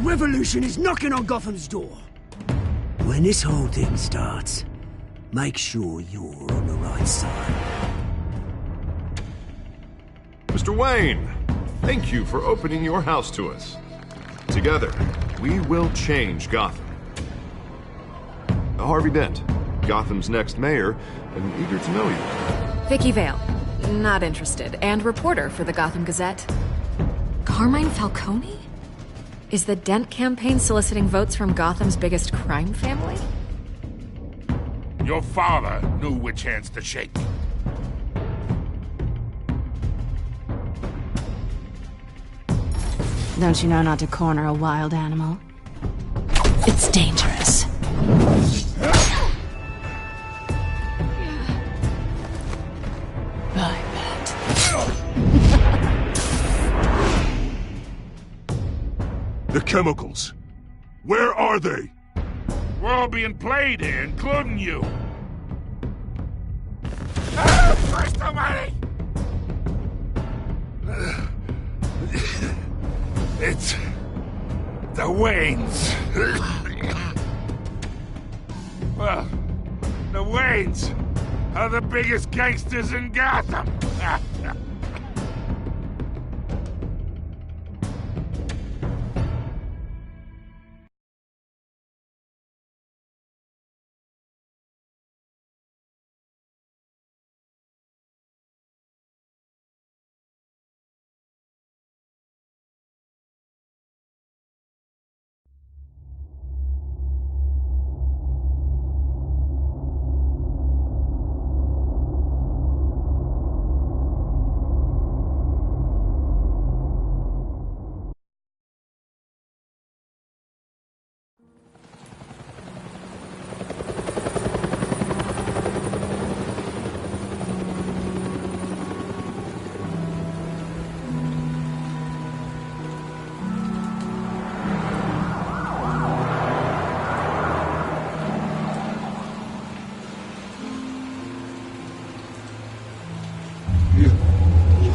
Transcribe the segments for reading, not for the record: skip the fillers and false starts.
revolution is knocking on Gotham's door. When this whole thing starts, make sure you're on the right side. Mr. Wayne, thank you for opening your house to us. Together, we will change Gotham. Harvey Dent, Gotham's next mayor, and eager to know you. Vicky Vale, not interested, and reporter for the Gotham Gazette. Carmine Falcone? Is the Dent campaign soliciting votes from Gotham's biggest crime family? Your father knew which hands to shake. Don't you know not to corner a wild animal? It's dangerous. I bet. The chemicals. Where are they? We're all being played here, including you. Christ almighty! It's the Waynes. Well, the Waynes are the biggest gangsters in Gotham.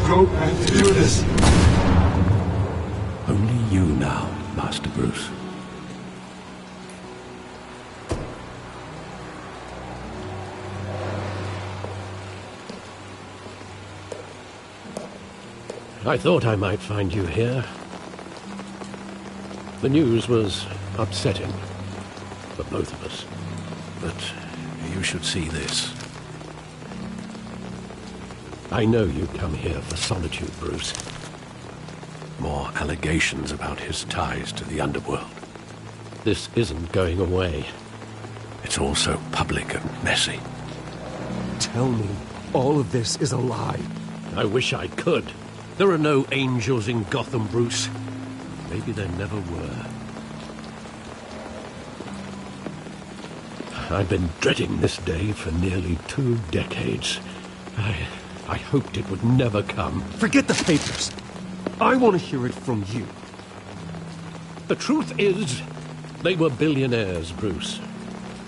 Don't have to do this. Only you now, Master Bruce. I thought I might find you here. The news was upsetting for both of us. But you should see this. I know you come here for solitude, Bruce. More allegations about his ties to the underworld. This isn't going away. It's all so public and messy. Tell me, all of this is a lie. I wish I could. There are no angels in Gotham, Bruce. Maybe there never were. I've been dreading this day for nearly 2 decades. I hoped it would never come. Forget the papers. I want to hear it from you. The truth is, they were billionaires, Bruce.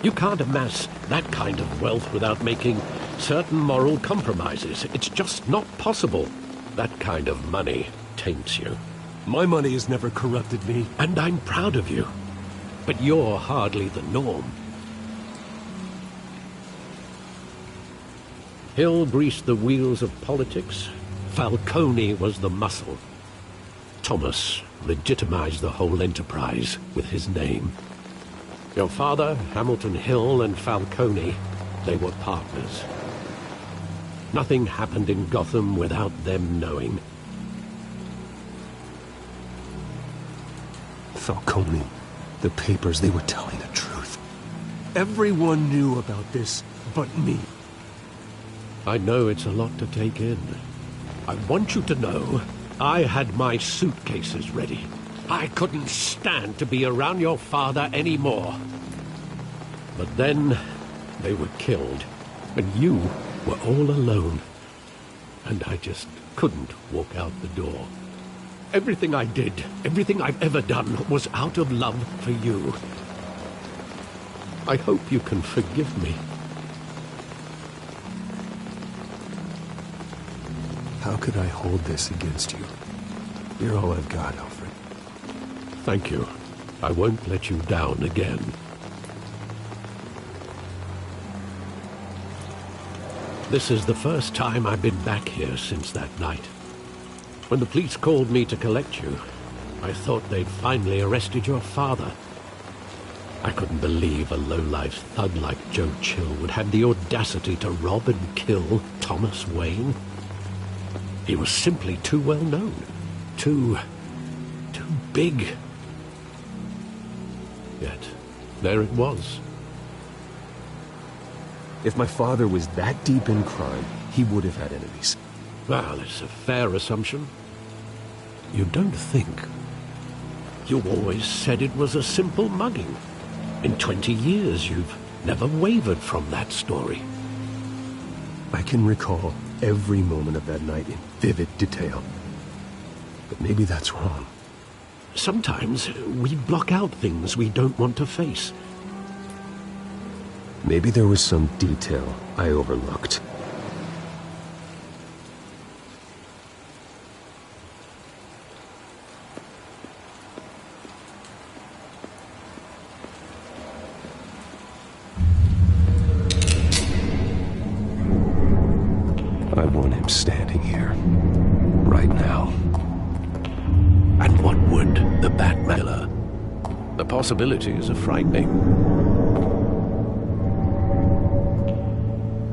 You can't amass that kind of wealth without making certain moral compromises. It's just not possible. That kind of money taints you. My money has never corrupted me. And I'm proud of you. But you're hardly the norm. Hill greased the wheels of politics. Falcone was the muscle. Thomas legitimized the whole enterprise with his name. Your father, Hamilton Hill, and Falcone, they were partners. Nothing happened in Gotham without them knowing. Falcone, the papers, they were telling the truth. Everyone knew about this but me. I know it's a lot to take in. I want you to know I had my suitcases ready. I couldn't stand to be around your father anymore. But then they were killed, and you were all alone. And I just couldn't walk out the door. Everything I did, everything I've ever done, was out of love for you. I hope you can forgive me. How could I hold this against you? You're all I've got, Alfred. Thank you. I won't let you down again. This is the first time I've been back here since that night. When the police called me to collect you, I thought they'd finally arrested your father. I couldn't believe a low-life thug like Joe Chill would have the audacity to rob and kill Thomas Wayne. He was simply too well known. Too big. Yet, there it was. If my father was that deep in crime, he would have had enemies. Well, it's a fair assumption. You don't think? You always said it was a simple mugging. In 20 years, you've never wavered from that story. I can recall every moment of that night in vivid detail. But maybe that's wrong. Sometimes we block out things we don't want to face. Maybe there was some detail I overlooked. I want him standing here, right now. And what would the Batmiller? The possibilities are frightening.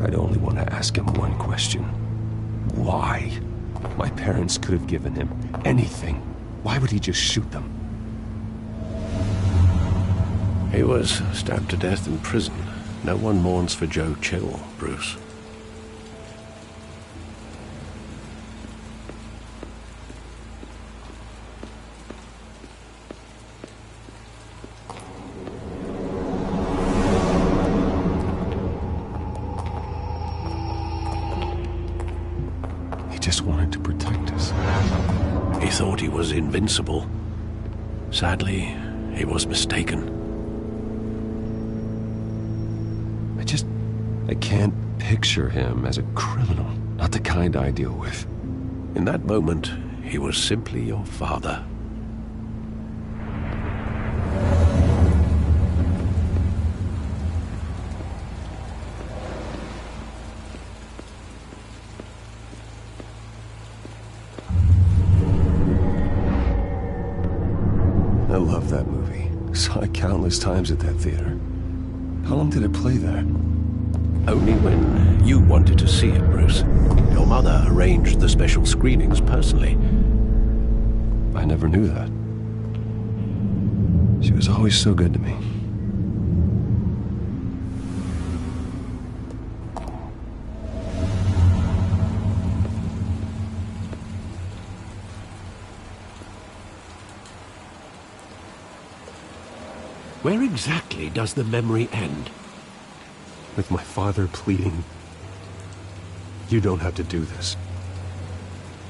I'd only want to ask him one question. Why? My parents could have given him anything. Why would he just shoot them? He was stabbed to death in prison. No one mourns for Joe Chill, Bruce. Just wanted to protect us. He thought he was invincible. Sadly, he was mistaken. I can't picture him as a criminal. Not the kind I deal with. In that moment, he was simply your father. I love that movie. Saw it countless times at that theater. How long did it play there? Only when you wanted to see it, Bruce. Your mother arranged the special screenings personally. I never knew that. She was always so good to me. Where exactly does the memory end? With my father pleading, "You don't have to do this."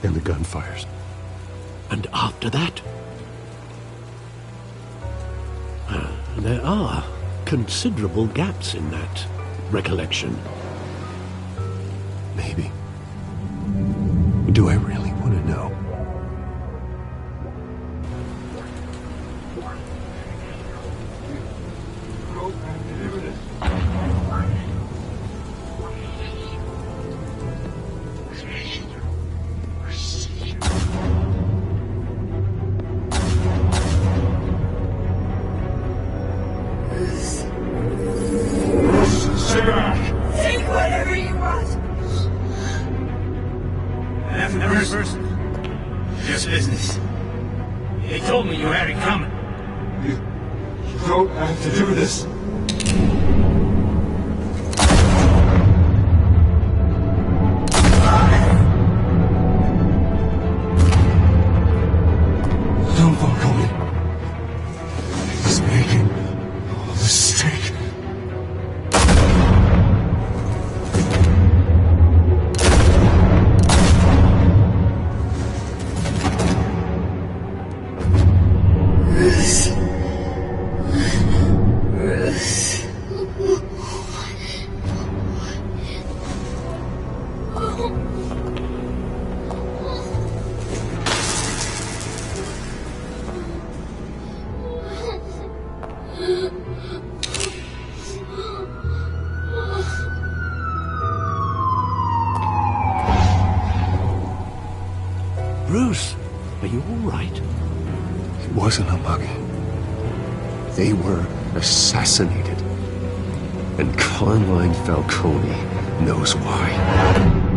And the gunfires. And after that? There are considerable gaps in that recollection. Maybe. Do I really want to know? Take whatever you want. Nothing personal. Just business. They told me you had it coming. You don't have to do this. Don't walk on me. He's making a mistake. Bruce, are you all right? It wasn't a mug. They were assassinated. And Carmine Falcone knows why.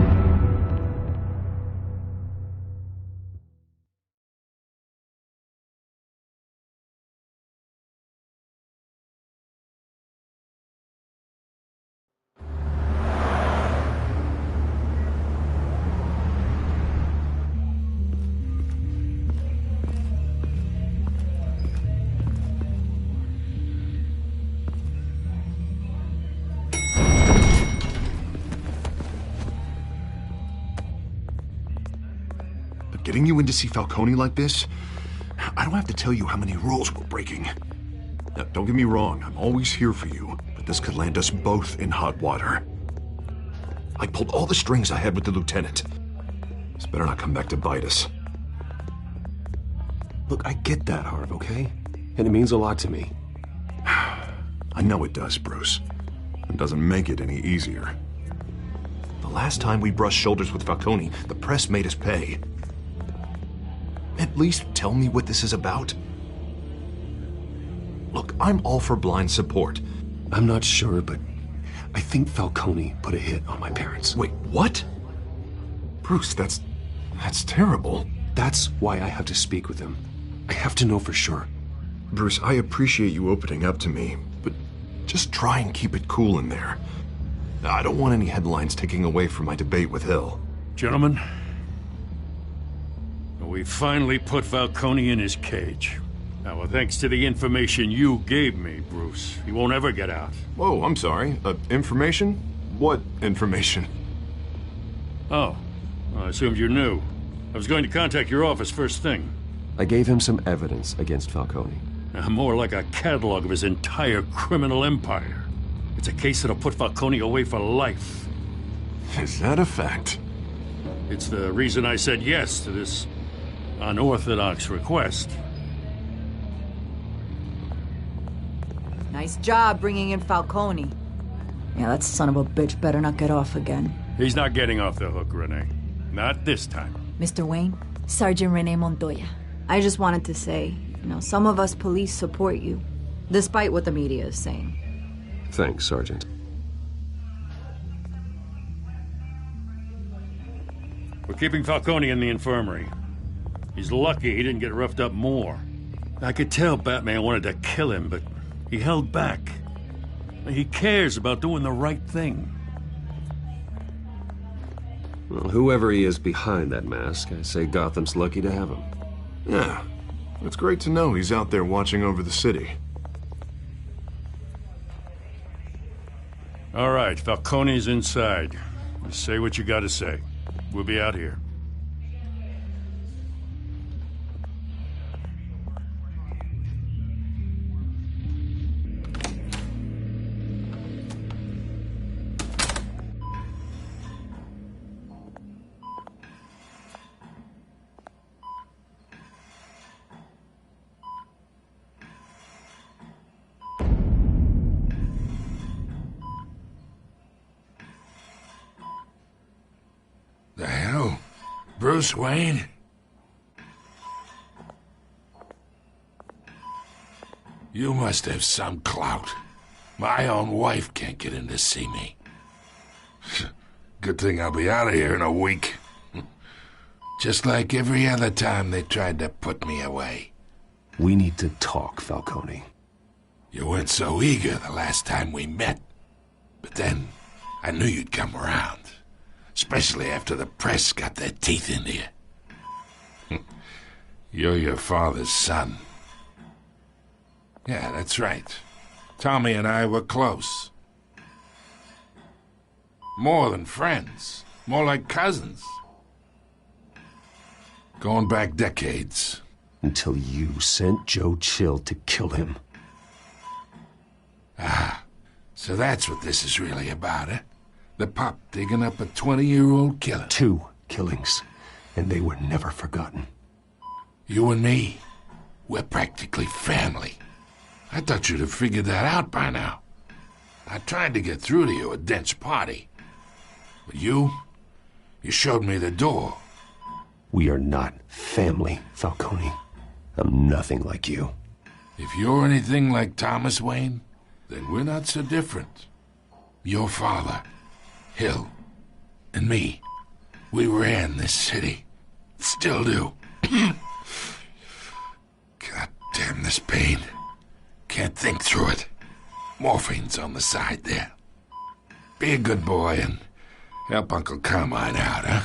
Getting you in to see Falcone like this? I don't have to tell you how many rules we're breaking. Now, don't get me wrong, I'm always here for you, but this could land us both in hot water. I pulled all the strings I had with the lieutenant. This better not come back to bite us. Look, I get that, Harv, okay? And it means a lot to me. I know it does, Bruce. It doesn't make it any easier. The last time we brushed shoulders with Falcone, the press made us pay. At least tell me what this is about. Look, I'm all for blind support. I'm not sure, but I think Falcone put a hit on my parents. Wait, what? Bruce, that's terrible. That's why I have to speak with him. I have to know for sure. Bruce, I appreciate you opening up to me, but just try and keep it cool in there. I don't want any headlines taking away from my debate with Hill. Gentlemen, we finally put Falcone in his cage. Now, thanks to the information you gave me, Bruce, he won't ever get out. Whoa, I'm sorry. Information? What information? Oh, I assumed you knew. I was going to contact your office first thing. I gave him some evidence against Falcone. More like a catalog of his entire criminal empire. It's a case that'll put Falcone away for life. Is that a fact? It's the reason I said yes to this unorthodox request. Nice job bringing in Falcone. Yeah, that son of a bitch better not get off again. He's not getting off the hook, Renee. Not this time. Mr. Wayne, Sergeant Renee Montoya. I just wanted to say, some of us police support you, despite what the media is saying. Thanks, Sergeant. We're keeping Falcone in the infirmary. He's lucky he didn't get roughed up more. I could tell Batman wanted to kill him, but he held back. He cares about doing the right thing. Well, whoever he is behind that mask, I say Gotham's lucky to have him. Yeah, it's great to know he's out there watching over the city. All right, Falcone's inside. Just say what you gotta say. We'll be out here. The hell? Bruce Wayne? You must have some clout. My own wife can't get in to see me. Good thing I'll be out of here in a week. Just like every other time they tried to put me away. We need to talk, Falcone. You weren't so eager the last time we met. But then, I knew you'd come around. Especially after the press got their teeth into you. You're your father's son. Yeah, that's right. Tommy and I were close. More than friends. More like cousins. Going back decades. Until you sent Joe Chill to kill him. Ah, so that's what this is really about, eh? The pup digging up a 20-year-old killer. 2 killings, and they were never forgotten. You and me, we're practically family. I thought you'd have figured that out by now. I tried to get through to you at Dent's party. But you showed me the door. We are not family, Falcone. I'm nothing like you. If you're anything like Thomas Wayne, then we're not so different. Your father, Hill, and me, we ran this city. Still do. God damn this pain. Can't think through it. Morphine's on the side there. Be a good boy and help Uncle Carmine out, huh?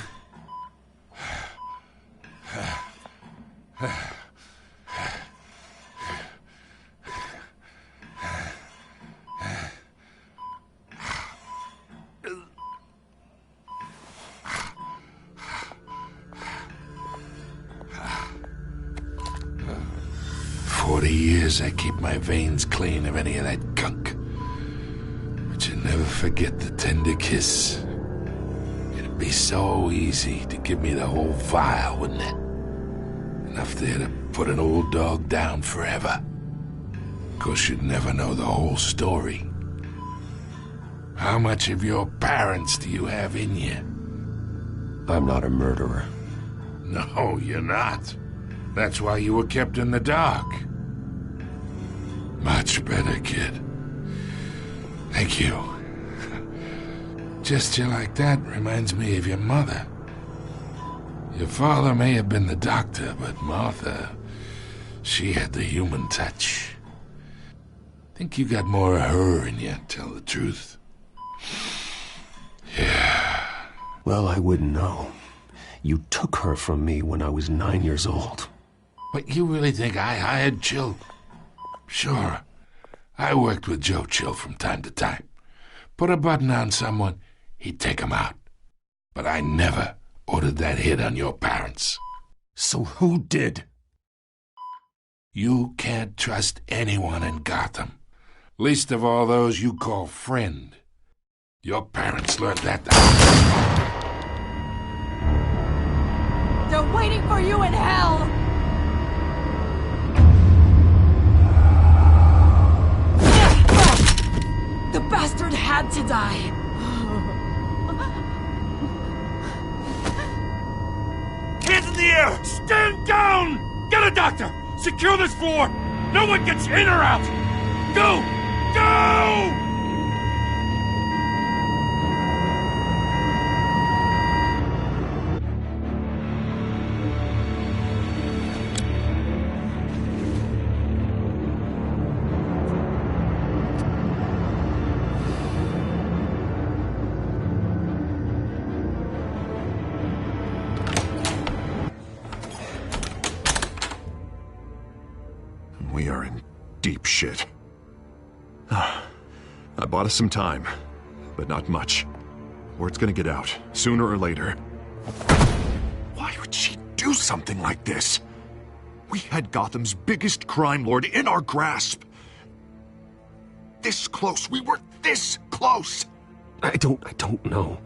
40 years I keep my veins clean of any of that gunk. But you never forget the tender kiss. It'd be so easy to give me the whole vial, wouldn't it? Enough there to put an old dog down forever. Of course, you'd never know the whole story. How much of your parents do you have in you? I'm not a murderer. No, you're not. That's why you were kept in the dark. Much better, kid. Thank you. Gesture like that reminds me of your mother. Your father may have been the doctor, but Martha, she had the human touch. Think you got more of her in you, tell the truth. Yeah. Well, I wouldn't know. You took her from me when I was 9 years old. But you really think I hired Chill? Sure. I worked with Joe Chill from time to time. Put a button on someone, he'd take him out. But I never ordered that hit on your parents. So who did? You can't trust anyone in Gotham. Least of all those you call friend. Your parents learned that. They're waiting for you in hell! The bastard had to die! Hands in the air! Stand down! Get a doctor! Secure this floor! No one gets in or out! Go! Go! We are in deep shit. I bought us some time, but not much. Word's gonna get out, sooner or later. Why would she do something like this? We had Gotham's biggest crime lord in our grasp. This close, we were this close! I don't know.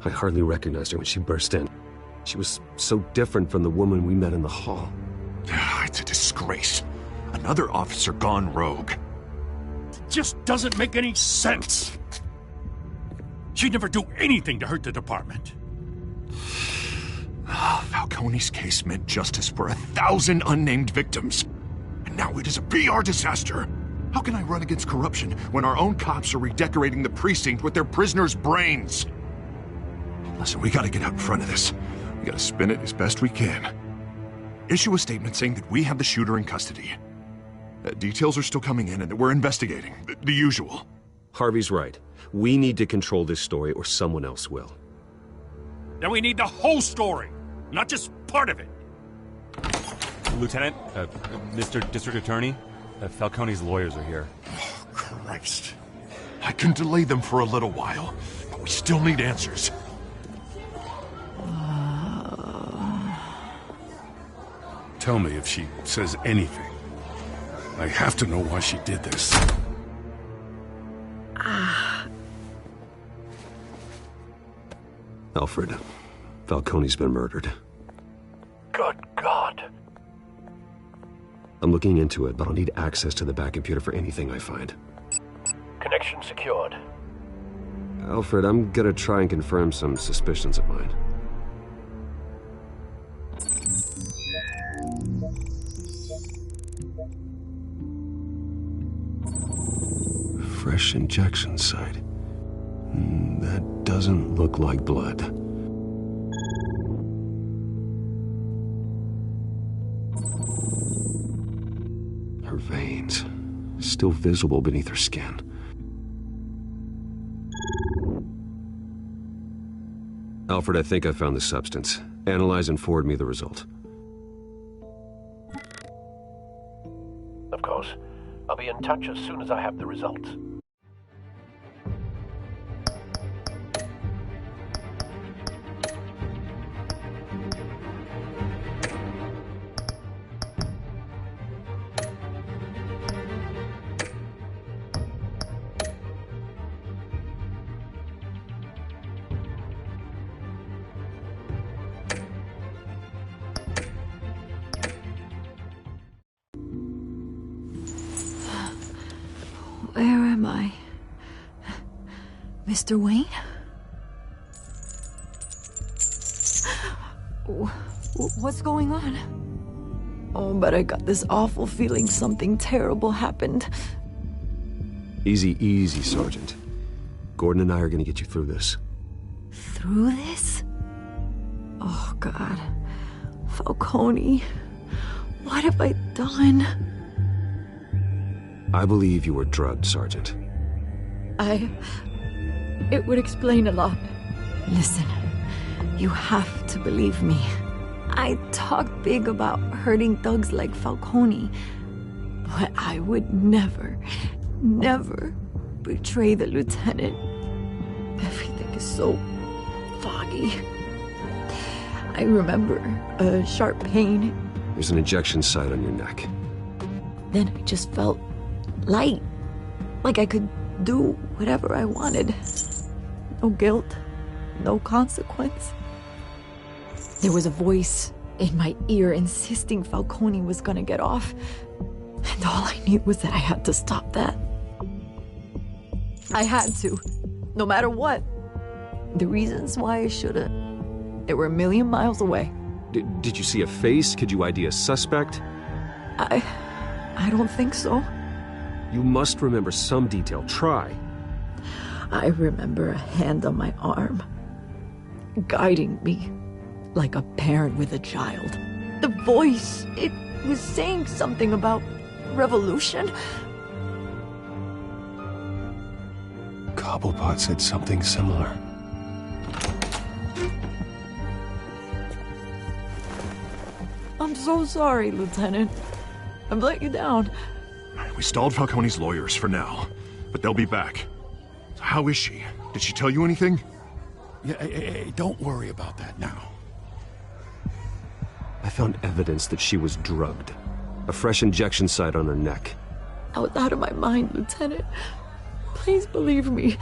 I hardly recognized her when she burst in. She was so different from the woman we met in the hall. It's a disgrace. Another officer gone rogue. It just doesn't make any sense. She'd never do anything to hurt the department. Falcone's case meant justice for 1,000 unnamed victims. And now it is a PR disaster. How can I run against corruption when our own cops are redecorating the precinct with their prisoners' brains? Listen, we gotta get out in front of this. We gotta spin it as best we can. Issue a statement saying that we have the shooter in custody. Details are still coming in and that we're investigating. The usual. Harvey's right. We need to control this story or someone else will. Then we need the whole story, not just part of it. Lieutenant, Mr. District Attorney, Falcone's lawyers are here. Oh, Christ. I can delay them for a little while, but we still need answers. Tell me if she says anything. I have to know why she did this. Alfred, Falcone's been murdered. Good God. I'm looking into it, but I'll need access to the back computer for anything I find. Connection secured. Alfred, I'm gonna try and confirm some suspicions of mine. fresh injection site. That doesn't look like blood. Her veins, still visible beneath her skin. Alfred, I think I found the substance. Analyze and forward me the result. Of course. I'll be in touch as soon as I have the results. Where am I? Mr. Wayne? What's going on? Oh, but I got this awful feeling something terrible happened. Easy, easy, Sergeant. Gordon and I are gonna get you through this. Through this? Oh, God. Falcone. What have I done? I believe you were drugged, Sergeant. It would explain a lot. Listen, you have to believe me. I talked big about hurting thugs like Falcone, but I would never betray the lieutenant. Everything is so foggy. I remember a sharp pain. There's an injection site on your neck. Then I just felt light, like I could do whatever I wanted. No guilt, no consequence. There was a voice in my ear insisting Falcone was gonna get off, and all I knew was that I had to stop that. I had to, no matter what. The reasons why I should've, they were a million miles away. Did you see a face? Could you ID a suspect? I don't think so. You must remember some detail. Try. I remember a hand on my arm, guiding me like a parent with a child. The voice, it was saying something about revolution. Cobblepot said something similar. I'm so sorry, Lieutenant. I've let you down. We stalled Falcone's lawyers for now, but they'll be back. So how is she? Did she tell you anything? Yeah, hey, don't worry about that now. I found evidence that she was drugged. A fresh injection site on her neck. I was out of my mind, Lieutenant. Please believe me.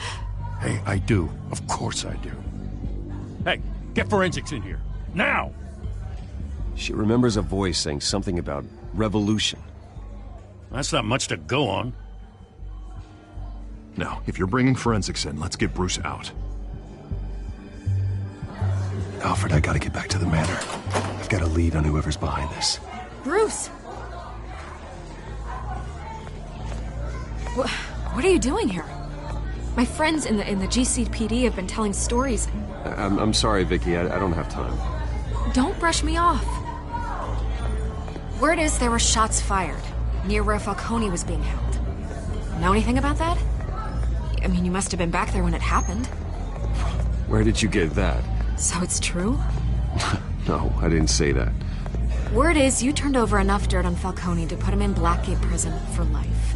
Hey, I do. Of course I do. Hey, get forensics in here. Now! She remembers a voice saying something about revolution. That's not much to go on. Now, if you're bringing forensics in, let's get Bruce out. Alfred, I gotta get back to the manor. I've got a lead on whoever's behind this. Bruce! What are you doing here? My friends in the GCPD have been telling stories. I'm sorry, Vicky. I don't have time. Don't brush me off. Word is there were shots fired near where Falcone was being held. Know anything about that? I mean, you must have been back there when it happened. Where did you get that? So it's true? No, I didn't say that. Word is you turned over enough dirt on Falcone to put him in Blackgate Prison for life.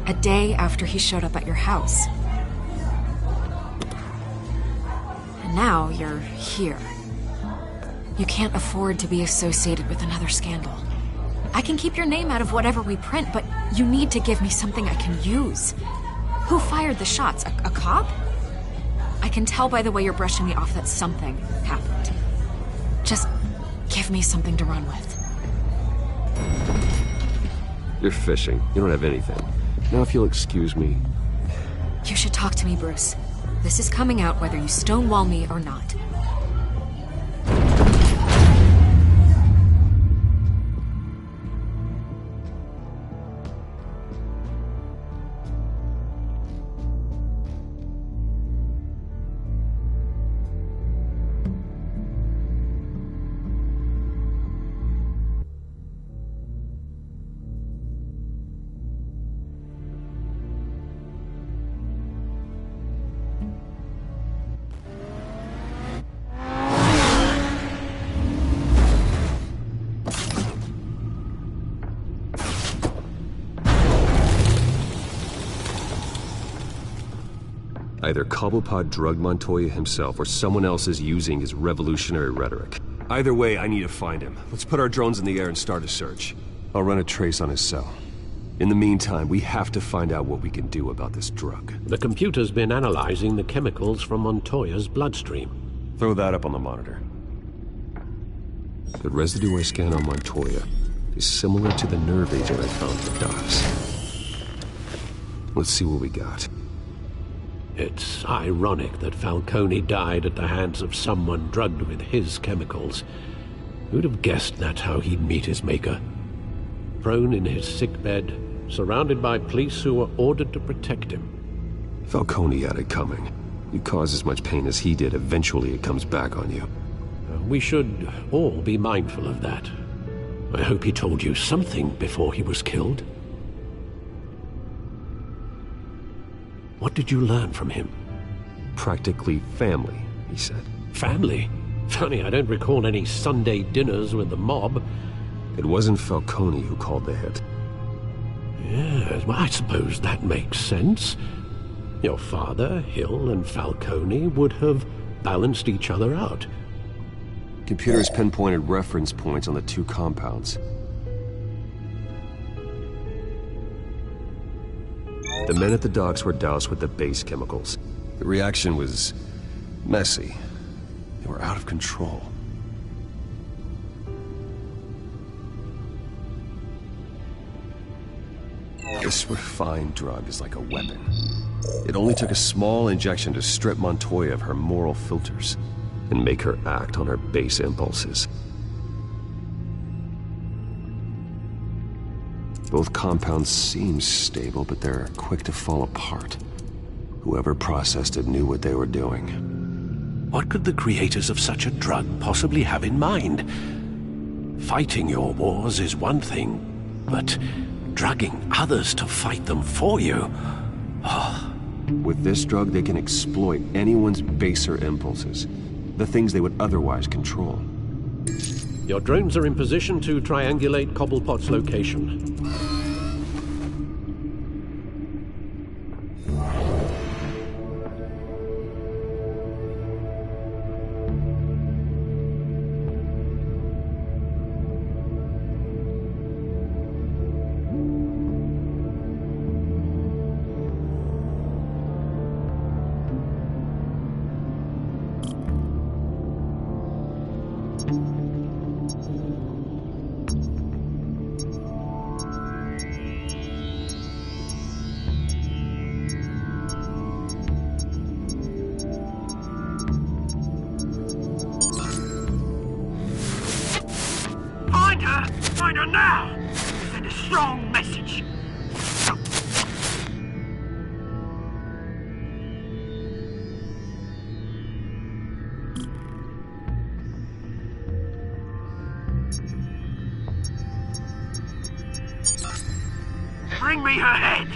A day after he showed up at your house. And now you're here. You can't afford to be associated with another scandal. I can keep your name out of whatever we print, but you need to give me something I can use. Who fired the shots? A cop? I can tell by the way you're brushing me off that something happened. Just give me something to run with. You're fishing. You don't have anything. Now if you'll excuse me. You should talk to me, Bruce. This is coming out whether you stonewall me or not. Either Cobblepot drugged Montoya himself, or someone else is using his revolutionary rhetoric. Either way, I need to find him. Let's put our drones in the air and start a search. I'll run a trace on his cell. In the meantime, we have to find out what we can do about this drug. The computer's been analyzing the chemicals from Montoya's bloodstream. Throw that up on the monitor. The residue I scanned on Montoya is similar to the nerve agent I found in the docks. Let's see what we got. It's ironic that Falcone died at the hands of someone drugged with his chemicals. Who'd have guessed that's how he'd meet his maker? Prone in his sickbed, surrounded by police who were ordered to protect him. Falcone had it coming. You cause as much pain as he did, eventually it comes back on you. We should all be mindful of that. I hope he told you something before he was killed. What did you learn from him? Practically family, he said. Family? Funny, I don't recall any Sunday dinners with the mob. It wasn't Falcone who called the hit. Yes, well, I suppose that makes sense. Your father, Hill, and Falcone would have balanced each other out. Computer's pinpointed reference points on the two compounds. The men at the docks were doused with the base chemicals. The reaction was messy. They were out of control. This refined drug is like a weapon. It only took a small injection to strip Montoya of her moral filters and make her act on her base impulses. Both compounds seem stable, but they're quick to fall apart. Whoever processed it knew what they were doing. What could the creators of such a drug possibly have in mind? Fighting your wars is one thing, but drugging others to fight them for you? Oh. With this drug, they can exploit anyone's baser impulses, the things they would otherwise control. Your drones are in position to triangulate Cobblepot's location. Find her now! Send a strong message! Bring me her head!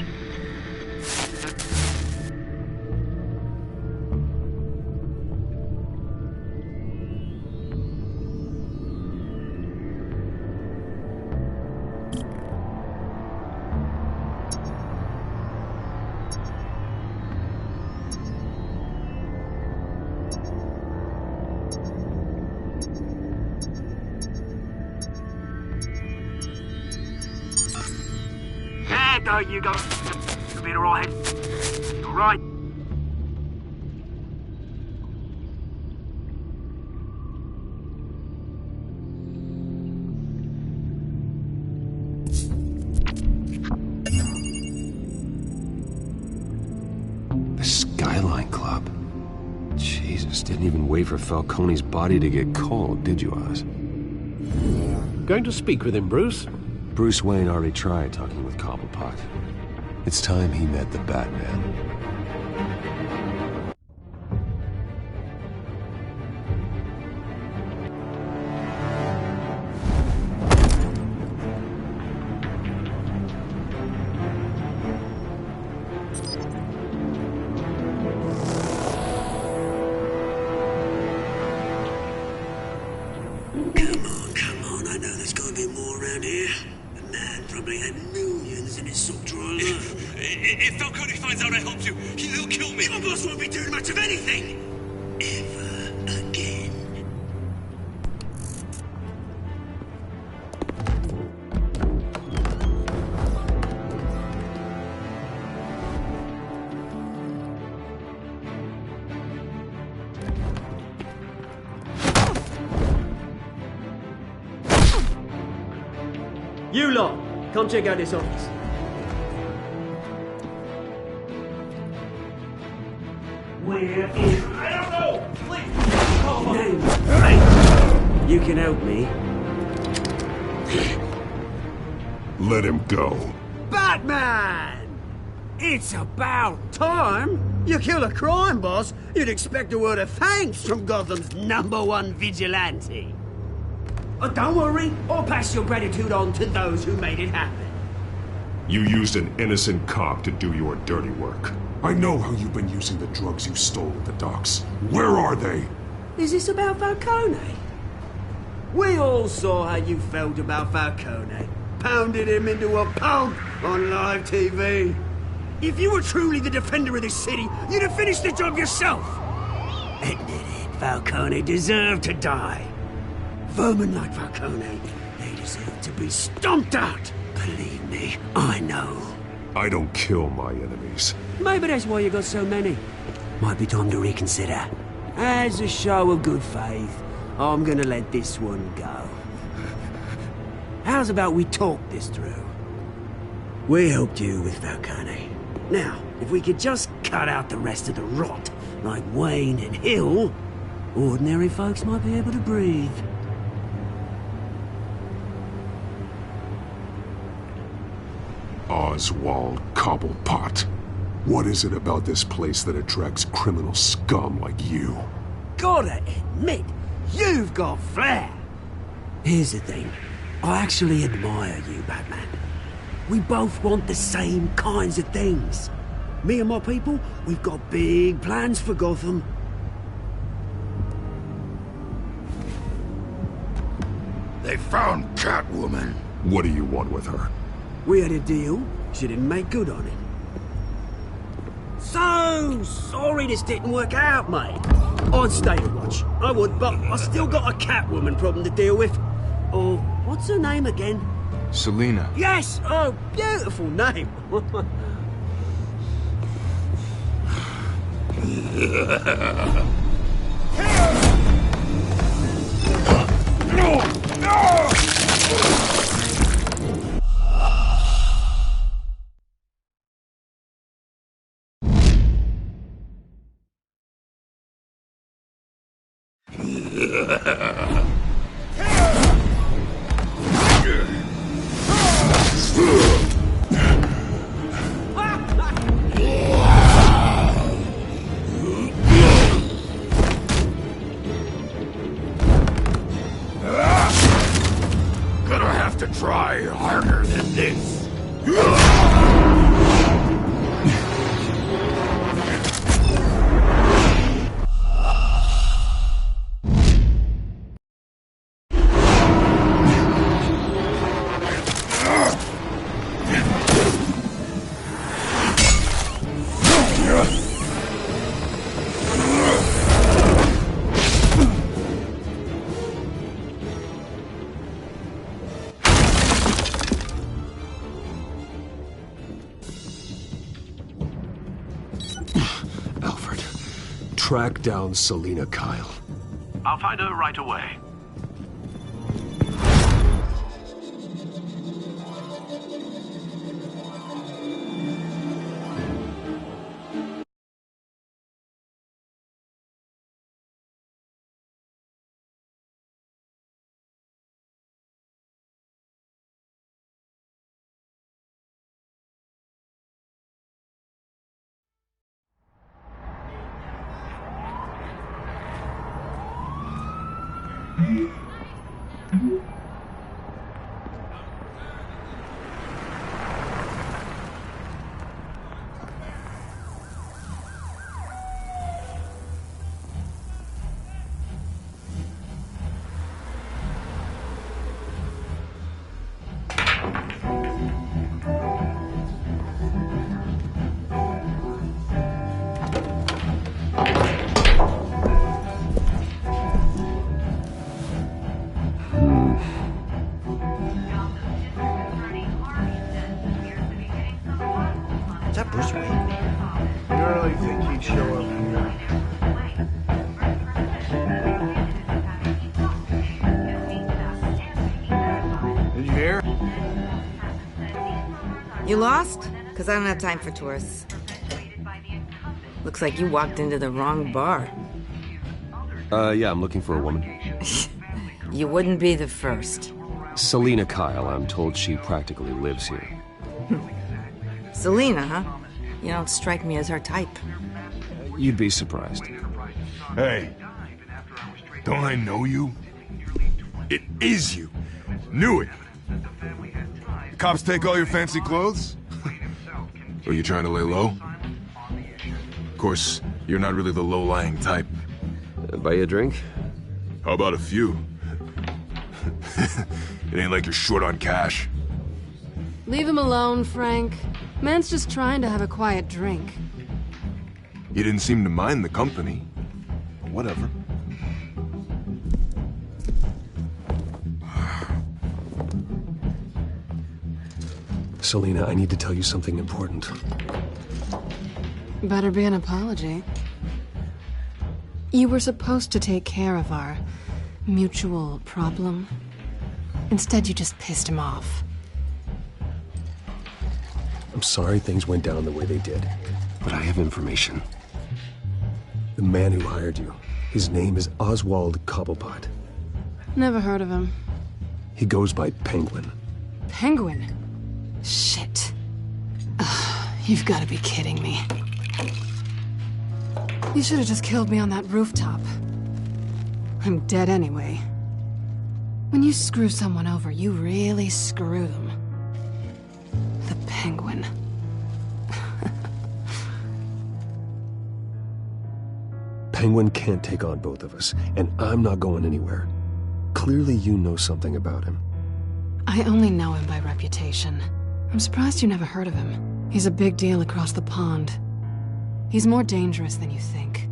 There you go. You'll be alright. Alright. The Skyline Club. Jesus, didn't even wait for Falcone's body to get cold, did you, Oz? Going to speak with him, Bruce? Bruce Wayne already tried talking with Cobblepot. It's time he met the Batman. Come on, I know there's gotta be more around here. The man probably had millions isn't it, Soldier? If Falcone finds out I helped you, he'll kill me. My boss won't be doing much of anything! Ever again. You lot, come check out this office. Where is... I don't know! Please! You can help me. Let him go. Batman! It's about time! You kill a crime boss, you'd expect a word of thanks from Gotham's #1 vigilante. Oh, don't worry, I'll pass your gratitude on to those who made it happen. You used an innocent cop to do your dirty work. I know how you've been using the drugs you stole at the docks. Where are they? Is this about Falcone? We all saw how you felt about Falcone. Pounded him into a pulp on live TV. If you were truly the defender of this city, you'd have finished the job yourself. Admit it, Falcone deserved to die. Vermin like Falcone, they deserve to be stomped out. Believe me, I know. I don't kill my enemies. Maybe that's why you got so many. Might be time to reconsider. As a show of good faith, I'm gonna let this one go. How's about we talk this through? We helped you with Falcone. Now, if we could just cut out the rest of the rot, like Wayne and Hill, ordinary folks might be able to breathe. Oswald Cobblepot. What is it about this place that attracts criminal scum like you? Gotta admit, you've got flair. Here's the thing. I actually admire you, Batman. We both want the same kinds of things. Me and my people, we've got big plans for Gotham. They found Catwoman. What do you want with her? We had a deal. She didn't make good on it. So sorry this didn't work out, mate. I'd stay to watch. I would, but I still got a Catwoman problem to deal with. Oh, what's her name again? Selina. Yes! Oh, beautiful name. Gonna have to try harder than this. Track down Selina Kyle. I'll find her right away. really think he'd show up here? Did you hear? You lost? Because I don't have time for tourists. Looks like you walked into the wrong bar. Yeah, I'm looking for a woman. You wouldn't be the first. Selina Kyle, I'm told she practically lives here. Selina, huh? You don't strike me as her type. You'd be surprised. Hey, don't I know you? It is you. Knew it. The cops take all your fancy clothes? Are you trying to lay low? Of course, you're not really the low-lying type. Buy you a drink? How about a few? It ain't like you're short on cash. Leave him alone, Frank. Man's just trying to have a quiet drink. You didn't seem to mind the company. Whatever. Selina, I need to tell you something important. Better be an apology. You were supposed to take care of our mutual problem. Instead, you just pissed him off. I'm sorry things went down the way they did, but I have information. The man who hired you, his name is Oswald Cobblepot. Never heard of him. He goes by Penguin. Penguin? Shit. Ugh, you've got to be kidding me. You should have just killed me on that rooftop. I'm dead anyway. When you screw someone over, you really screw them. The Penguin. Penguin can't take on both of us, and I'm not going anywhere. Clearly you know something about him. I only know him by reputation. I'm surprised you never heard of him. He's a big deal across the pond. He's more dangerous than you think.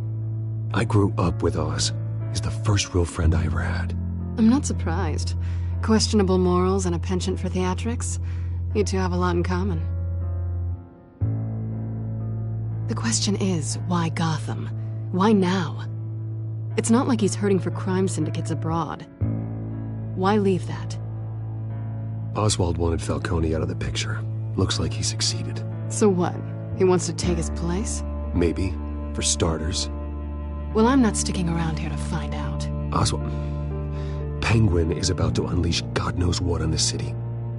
I grew up with Oz. He's the first real friend I ever had. I'm not surprised. Questionable morals and a penchant for theatrics. You two have a lot in common. The question is, why Gotham? Why now? It's not like he's hurting for crime syndicates abroad. Why leave that? Oswald wanted Falcone out of the picture. Looks like he succeeded. So what? He wants to take his place? Maybe. For starters. Well, I'm not sticking around here to find out. Oswald... Penguin is about to unleash God knows what on the city.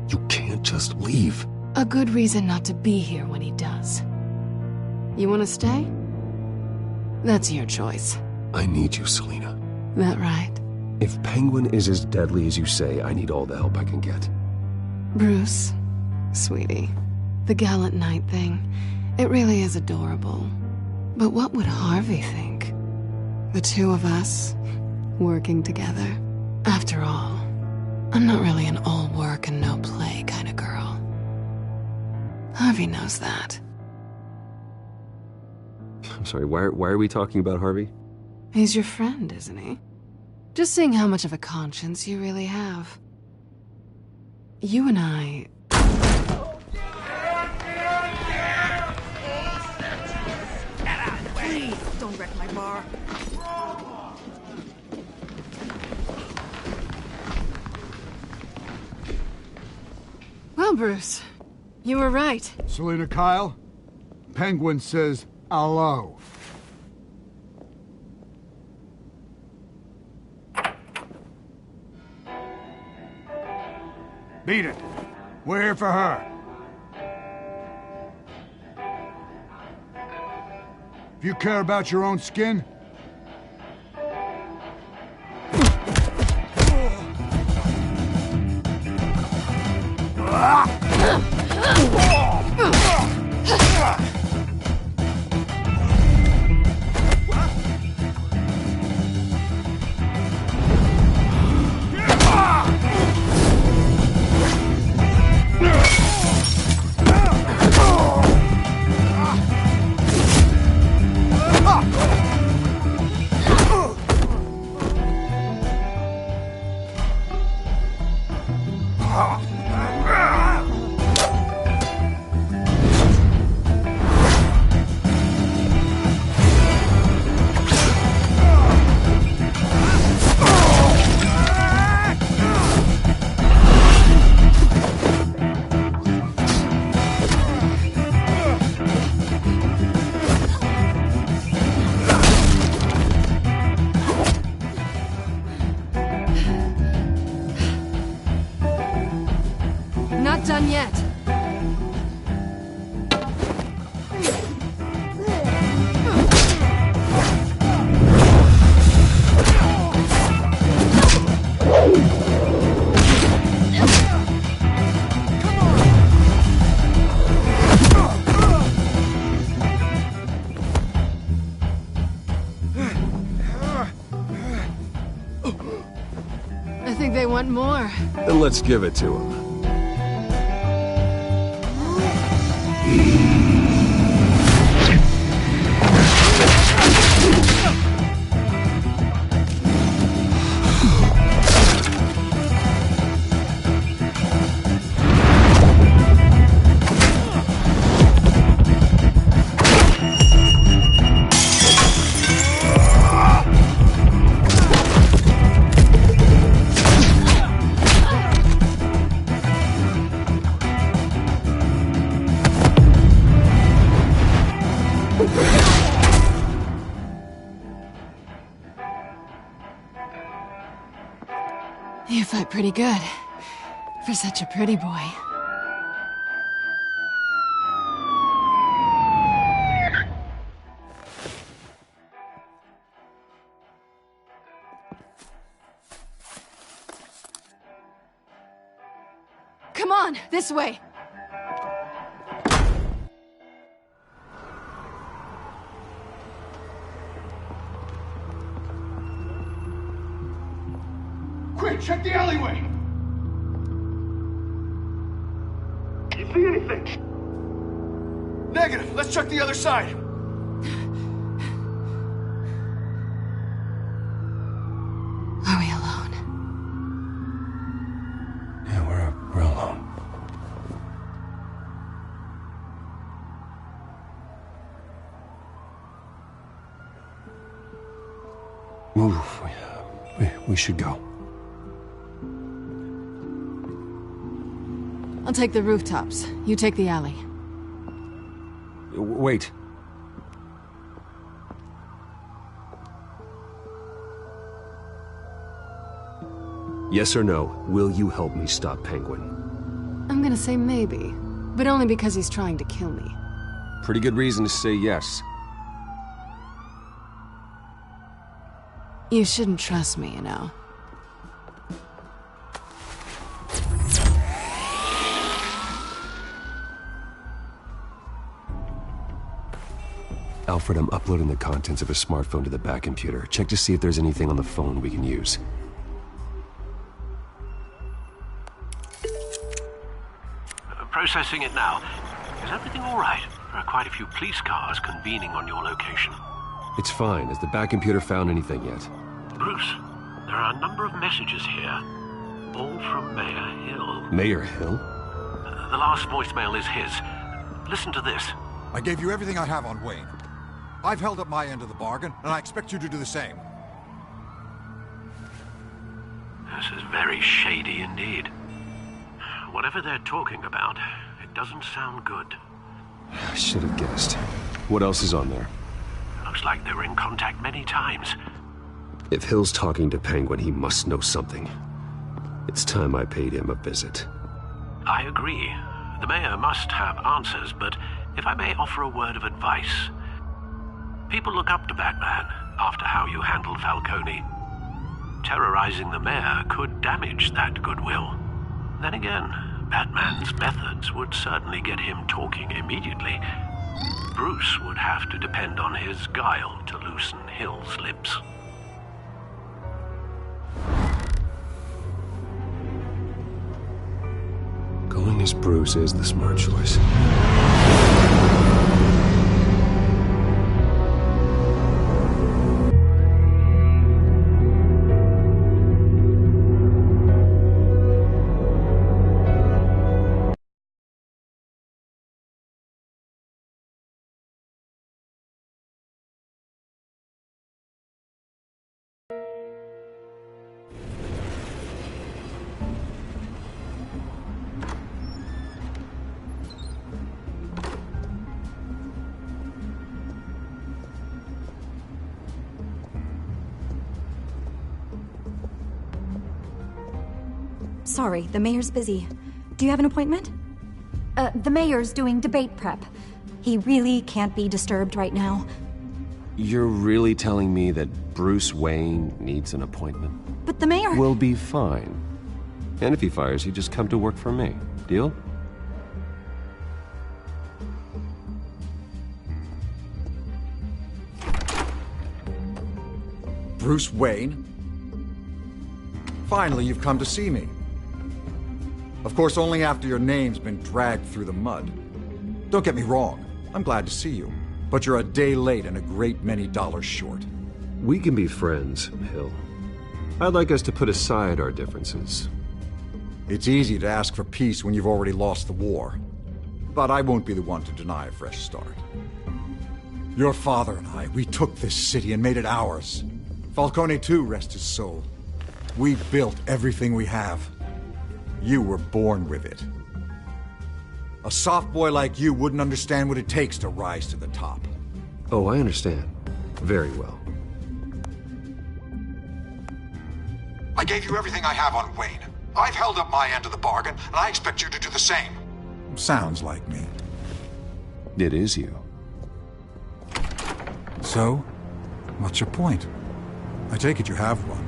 You can't just leave. A good reason not to be here when he does. You want to stay? That's your choice. I need you, Selina. That right? If Penguin is as deadly as you say, I need all the help I can get. Bruce, sweetie, the gallant knight thing, it really is adorable. But what would Harvey think? The two of us, working together. After all, I'm not really an all work and no play kind of girl. Harvey knows that. I'm sorry, why are we talking about Harvey? He's your friend, isn't he? Just seeing how much of a conscience you really have. You and I... Please, don't wreck my bar. Well, Bruce, you were right. Selina Kyle, Penguin says hello. Beat it. We're here for her. If you care about your own skin, not done yet. I think they want more. Then let's give it to them. You fight pretty good. For such a pretty boy. Come on, this way. Quick, check the alleyway! You see anything? Negative. Let's check the other side. Are we alone? Yeah, we're alone. Move. We should go. I'll take the rooftops. You take the alley. Wait. Yes or no, will you help me stop Penguin? I'm gonna say maybe, but only because he's trying to kill me. Pretty good reason to say yes. You shouldn't trust me, you know. Alfred, I'm uploading the contents of a smartphone to the back computer. Check to see if there's anything on the phone we can use. Processing it now. Is everything all right? There are quite a few police cars convening on your location. It's fine. Has the back computer found anything yet? Bruce, there are a number of messages here. All from Mayor Hill. Mayor Hill? The last voicemail is his. Listen to this. I gave you everything I have on Wayne. I've held up my end of the bargain, and I expect you to do the same. This is very shady indeed. Whatever they're talking about, it doesn't sound good. I should have guessed. What else is on there? Looks like they were in contact many times. If Hill's talking to Penguin, he must know something. It's time I paid him a visit. I agree. The mayor must have answers, but if I may offer a word of advice. People look up to Batman after how you handled Falcone. Terrorizing the mayor could damage that goodwill. Then again, Batman's methods would certainly get him talking immediately. Bruce would have to depend on his guile to loosen Hill's lips. Going as Bruce is the smart choice. Sorry, the mayor's busy. Do you have an appointment? The mayor's doing debate prep. He really can't be disturbed right now. You're really telling me that Bruce Wayne needs an appointment? But the mayor... We'll be fine. And if he fires you, just come to work for me. Deal? Bruce Wayne? Finally, you've come to see me. Of course, only after your name's been dragged through the mud. Don't get me wrong, I'm glad to see you. But you're a day late and a great many dollars short. We can be friends, Hill. I'd like us to put aside our differences. It's easy to ask for peace when you've already lost the war. But I won't be the one to deny a fresh start. Your father and I, we took this city and made it ours. Falcone too, rest his soul. We built everything we have. You were born with it. A soft boy like you wouldn't understand what it takes to rise to the top. Oh, I understand. Very well. I gave you everything I have on Wayne. I've held up my end of the bargain, and I expect you to do the same. Sounds like me. It is you. So, what's your point? I take it you have one.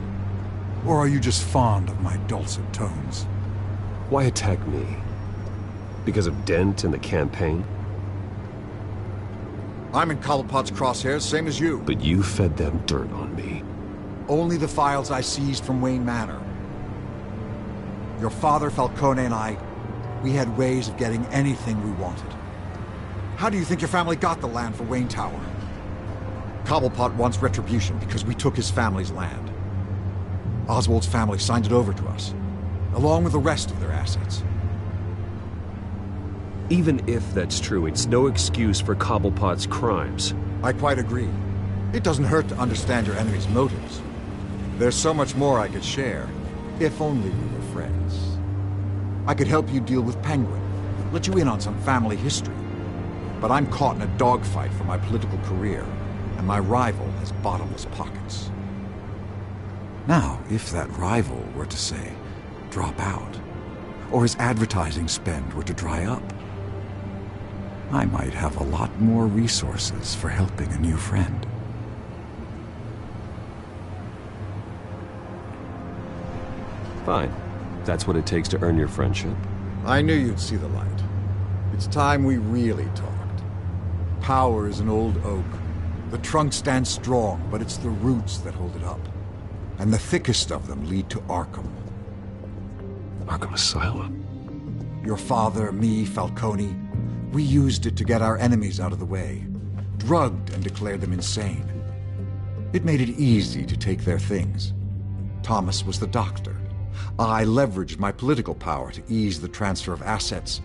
Or are you just fond of my dulcet tones? Why attack me? Because of Dent and the campaign? I'm in Cobblepot's crosshairs, same as you. But you fed them dirt on me. Only the files I seized from Wayne Manor. Your father, Falcone, and I, we had ways of getting anything we wanted. How do you think your family got the land for Wayne Tower? Cobblepot wants retribution because we took his family's land. Oswald's family signed it over to us, along with the rest of their assets. Even if that's true, it's no excuse for Cobblepot's crimes. I quite agree. It doesn't hurt to understand your enemy's motives. There's so much more I could share, if only we were friends. I could help you deal with Penguin, let you in on some family history. But I'm caught in a dogfight for my political career, and my rival has bottomless pockets. Now, if that rival were to, say, drop out, or his advertising spend were to dry up, I might have a lot more resources for helping a new friend. Fine. That's what it takes to earn your friendship. I knew you'd see the light. It's time we really talked. Power is an old oak. The trunk stands strong, but it's the roots that hold it up. And the thickest of them lead to Arkham. Arkham Asylum? Your father, me, Falcone, we used it to get our enemies out of the way. Drugged and declared them insane. It made it easy to take their things. Thomas was the doctor. I leveraged my political power to ease the transfer of assets.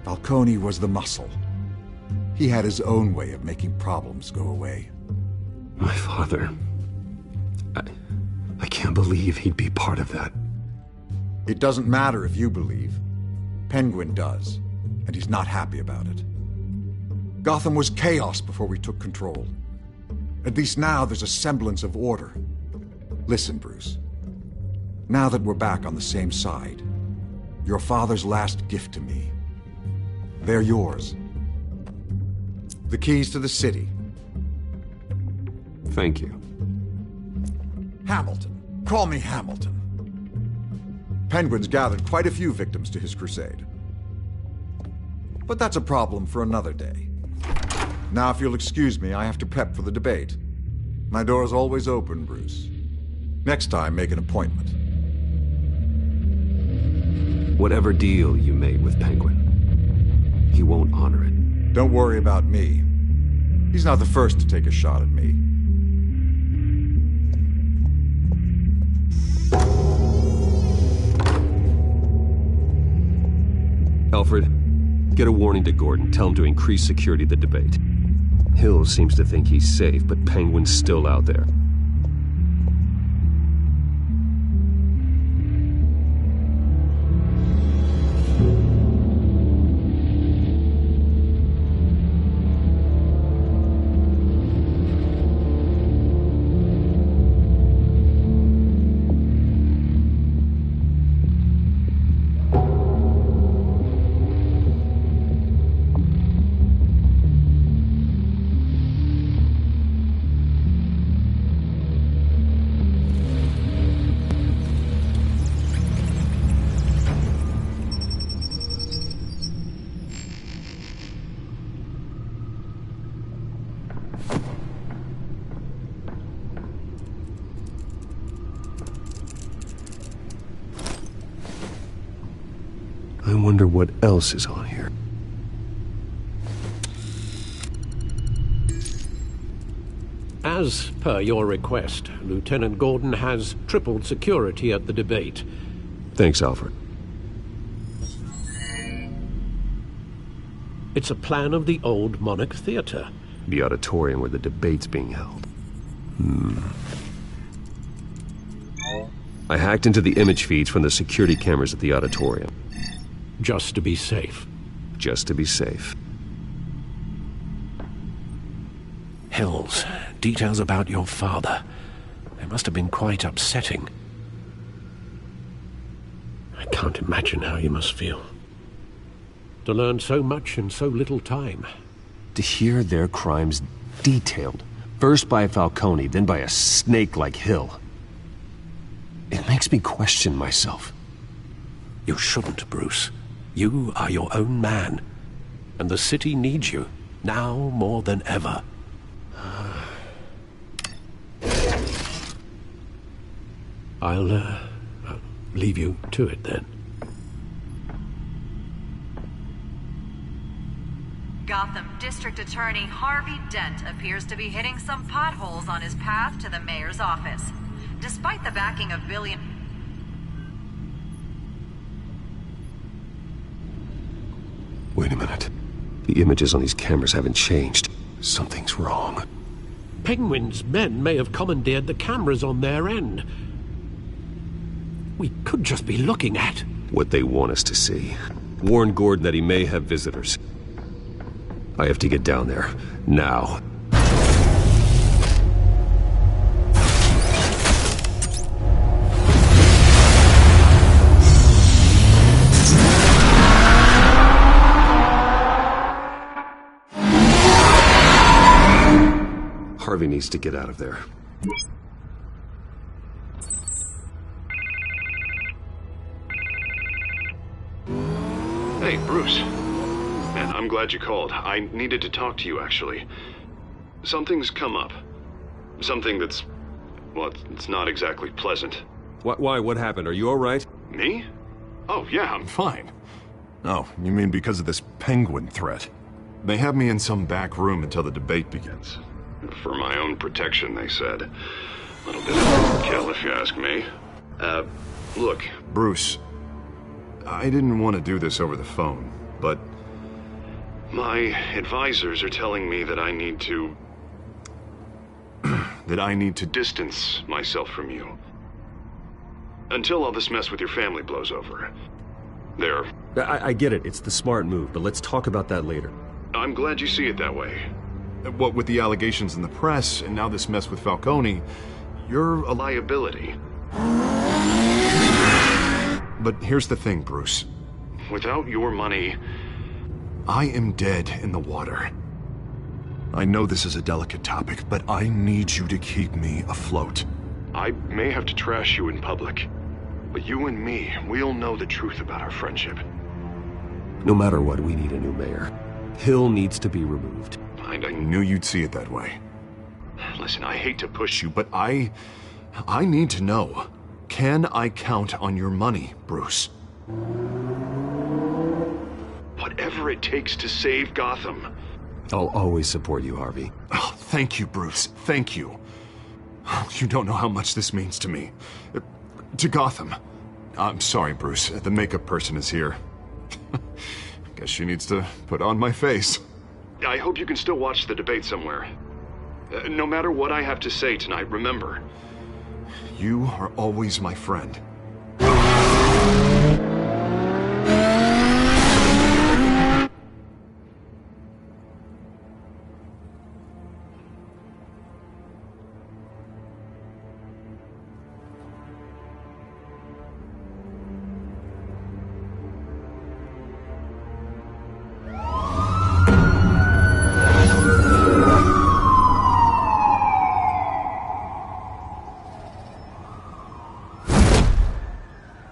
Falcone was the muscle. He had his own way of making problems go away. My father... I can't believe he'd be part of that. It doesn't matter if you believe. Penguin does, and he's not happy about it. Gotham was chaos before we took control. At least now there's a semblance of order. Listen, Bruce. Now that we're back on the same side, your father's last gift to me, they're yours. The keys to the city. Thank you. Hamilton. Call me Hamilton. Penguin's gathered quite a few victims to his crusade. But that's a problem for another day. Now, if you'll excuse me, I have to prep for the debate. My door is always open, Bruce. Next time, make an appointment. Whatever deal you made with Penguin, he won't honor it. Don't worry about me. He's not the first to take a shot at me. Alfred, get a warning to Gordon. Tell him to increase security at the debate. Hill seems to think he's safe, but Penguin's still out there. wonder what else is on here. As per your request, Lieutenant Gordon has tripled security at the debate. Thanks, Alfred. It's a plan of the old Monarch Theater. The auditorium where the debate's being held. I hacked into the image feeds from the security cameras at the auditorium. Just to be safe. Just to be safe. Hills, details about your father. They must have been quite upsetting. I can't imagine how you must feel. To learn so much in so little time. To hear their crimes detailed, first by Falcone, then by a snake like Hill. It makes me question myself. You shouldn't, Bruce. You are your own man. And the city needs you, now more than ever. I'll leave you to it then. Gotham District Attorney Harvey Dent appears to be hitting some potholes on his path to the mayor's office. Despite the backing of billion... Wait a minute. The images on these cameras haven't changed. Something's wrong. Penguin's men may have commandeered the cameras on their end. We could just be looking at... what they want us to see. Warn Gordon that he may have visitors. I have to get down there. Now. Harvey needs to get out of there. Hey, Bruce. Man, I'm glad you called. I needed to talk to you, actually. Something's come up. Something that's... well, it's not exactly pleasant. Why? What happened? Are you all right? Me? Oh, yeah, I'm fine. Oh, you mean because of this penguin threat? They have me in some back room until the debate begins. For my own protection, they said. A little bit of overkill, if you ask me. Look, Bruce, I didn't want to do this over the phone, but my advisors are telling me that I need to... that I need to distance myself from you. Until all this mess with your family blows over. I get it. It's the smart move, but let's talk about that later. I'm glad you see it that way. What with the allegations in the press, and now this mess with Falcone, you're a liability. But here's the thing, Bruce. Without your money, I am dead in the water. I know this is a delicate topic, but I need you to keep me afloat. I may have to trash you in public, but you and me, we'll know the truth about our friendship. No matter what, we need a new mayor. Hill needs to be removed. I knew you'd see it that way. Listen, I hate to push you, but I need to know. Can I count on your money, Bruce? Whatever it takes to save Gotham. I'll always support you, Harvey. Oh, thank you, Bruce. Thank you. You don't know how much this means to me. To Gotham. I'm sorry, Bruce. The makeup person is here. Guess she needs to put on my face. I hope you can still watch the debate somewhere. No matter what I have to say tonight, remember, you are always my friend.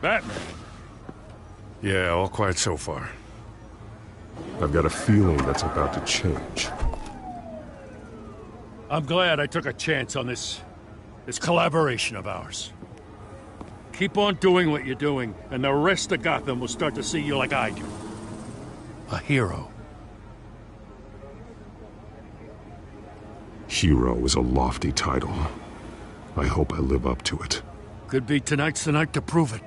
Batman. Yeah, all quiet so far. I've got a feeling that's about to change. I'm glad I took a chance on this collaboration of ours. Keep on doing what you're doing, and the rest of Gotham will start to see you like I do. A hero. Hero is a lofty title. I hope I live up to it. Could be tonight's the night to prove it.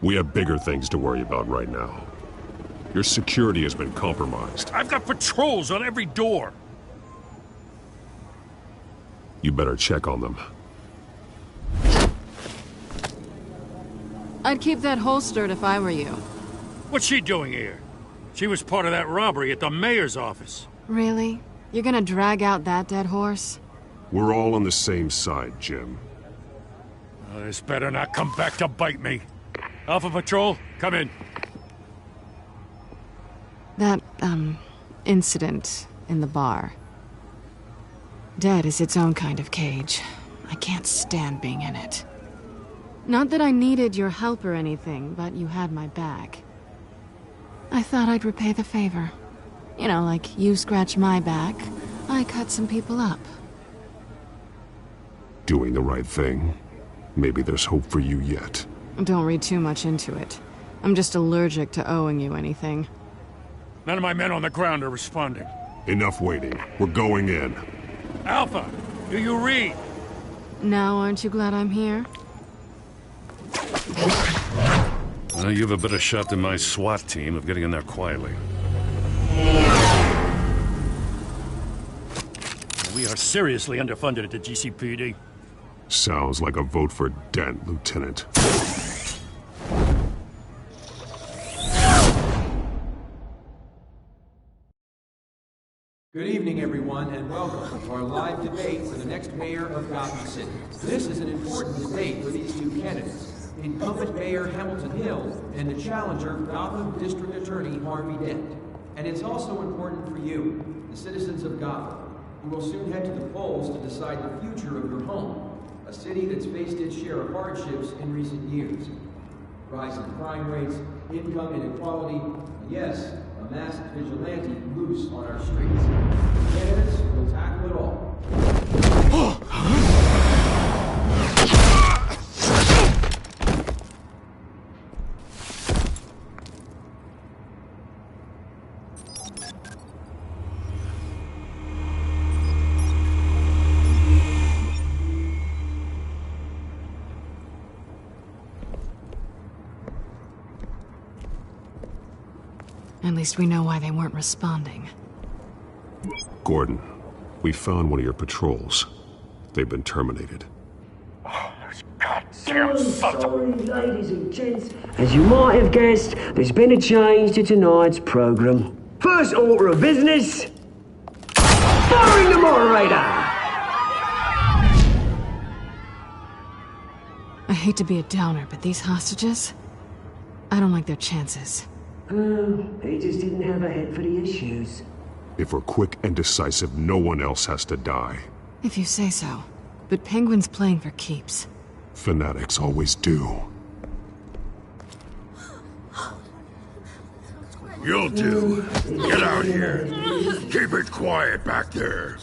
We have bigger things to worry about right now. Your security has been compromised. I've got patrols on every door. You better check on them. I'd keep that holstered if I were you. What's she doing here? She was part of that robbery at the mayor's office. Really? You're gonna drag out that dead horse? We're all on the same side, Jim. This better not come back to bite me. Alpha Patrol, come in. That, incident in the bar. Dead is its own kind of cage. I can't stand being in it. Not that I needed your help or anything, but you had my back. I thought I'd repay the favor. You know, like you scratch my back, I cut some people up. Doing the right thing. Maybe there's hope for you yet. Don't read too much into it. I'm just allergic to owing you anything. None of my men on the ground are responding. Enough waiting. We're going in. Alpha, do you read? Now aren't you glad I'm here? Well, you have a better shot than my SWAT team of getting in there quietly. We are seriously underfunded at the GCPD. Sounds like a vote for Dent, Lieutenant. Good evening, everyone, and welcome to our live debate for the next mayor of Gotham City. This is an important debate for these two candidates, incumbent Mayor Hamilton Hill and the challenger, Gotham District Attorney Harvey Dent. And it's also important for you, the citizens of Gotham, who will soon head to the polls to decide the future of your home, a city that's faced its share of hardships in recent years. Rising crime rates, income inequality, and yes, a masked vigilante loose on our streets. The candidates will tackle it all. At least we know why they weren't responding. Gordon, we found one of your patrols. They've been terminated. Damn sorry, ladies and gents. As you might have guessed, there's been a change to tonight's program. First order of business, firing the moderator! I hate to be a downer, but these hostages, I don't like their chances. He just didn't have a head for the issues. If we're quick and decisive, no one else has to die. If you say so. But Penguin's playing for keeps. Fanatics always do. You'll do. Get out here. Keep it quiet back there.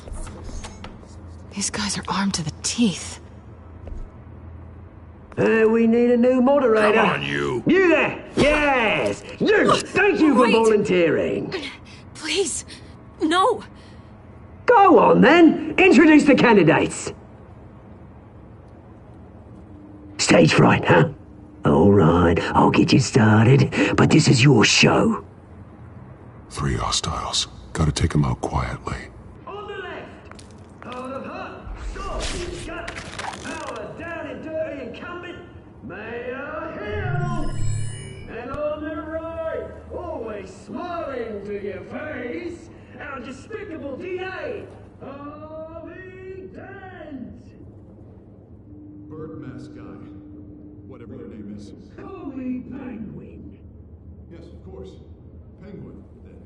These guys are armed to the teeth. We need a new moderator. Come on, you. You there! Yes! You! Thank you for Wait. volunteering. Please, no. Go on, then. Introduce the candidates. Stage fright, huh? All right, I'll get you started, but this is your show. 3 hostiles. Gotta take them out quietly. On the left, out of her, Scorpion Gut, power down and dirty incumbent, Mayor Hill. And on the right, always smiling to your face, our despicable DA, Harvey Dent. Bird mask guy. Whatever your name is. Call me Penguin. Yes, of course. Penguin, then.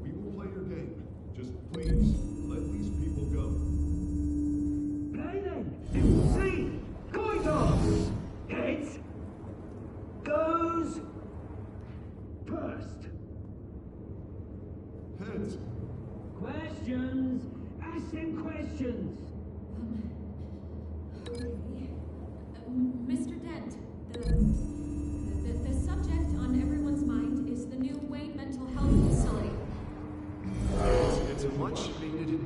We will play your game. Just please, let these people go. Play then. You see. Coin toss. Heads. Goes. First. Heads. Questions. Ask them questions. Mr. Dent, the subject on everyone's mind is the new Wayne Mental Health Facility. It's a much needed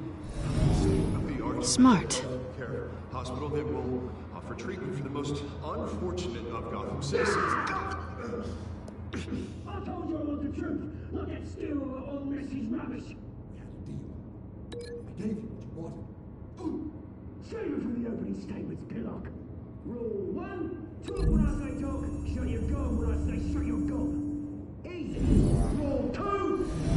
state-of-the-art Smart. care hospital that will offer treatment for the most unfortunate of Gotham citizens. I told you all the truth. Not that still all Messi's rubbish. I gave you what you wanted. Save it for the opening statements, Pillock. Rule 1, talk when I say talk, shut your gob when I say shut your gob. Easy. Rule 2,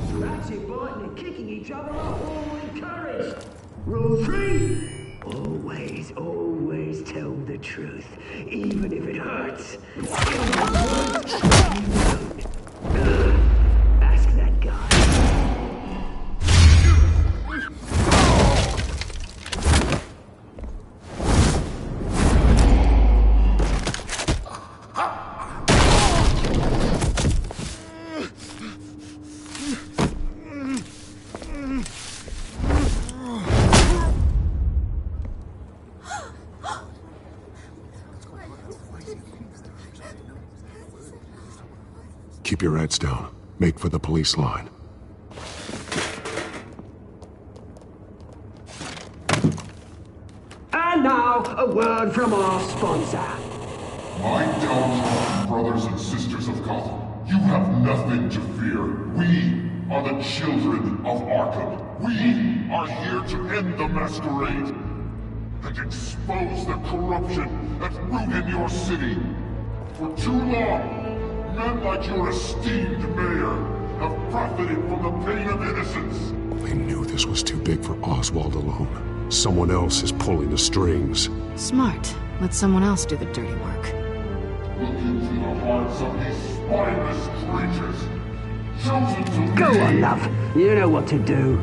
scratching, biting and kicking each other are all encouraged. Rule 3, always tell the truth, even if it hurts. Ask that guy. Keep your heads down. Make for the police line. And now, a word from our sponsor. My downtrodden brothers and sisters of Gotham, you have nothing to fear. We are the children of Arkham. We are here to end the masquerade and expose the corruption that ruined your city. For too long, men like your esteemed mayor have profited from the pain of innocence. They knew this was too big for Oswald alone. Someone else is pulling the strings. Smart. Let someone else do the dirty work. Look into the hearts of these spineless creatures, chosen to Go lead. on, love. You know what to do.